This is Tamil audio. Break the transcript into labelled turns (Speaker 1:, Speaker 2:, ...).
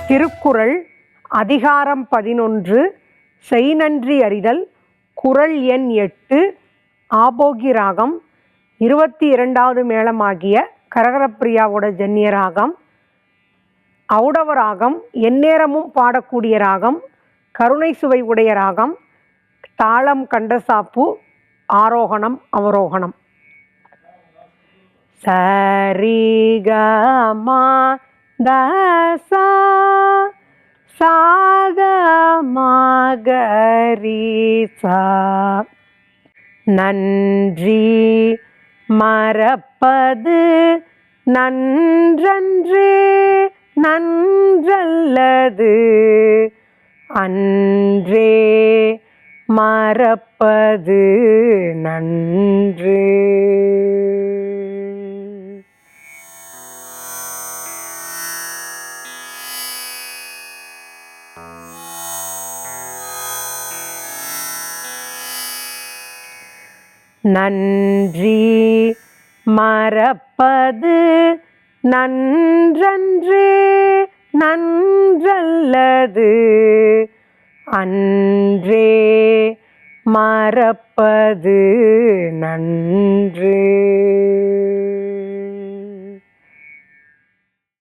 Speaker 1: திருக்குறள் அதிகாரம் 11 செய்நன்றி அறிதல். குறள் எண் 8. ஆபோகி ராகம் 22வது மேளமாகிய கரகரப்பிரியாவோட ஜன்னிய ராகம். ஔடவ ராகம் எந்நேரமும் பாடக்கூடிய ராகம். கருணை சுவை உடைய ராகம். தாளம் கண்டசாப்பு, ஆரோகணம் அவரோகணம். சரிகமா தசா சாதமகரிசா. நன்றி மறப்பது நன்றன்று நன்றல்லது. அன்றே மறப்பது நன்று. நன்றி மறப்பது நன்றன்று நன்றல்லது. அன்றே மறப்பது நன்று.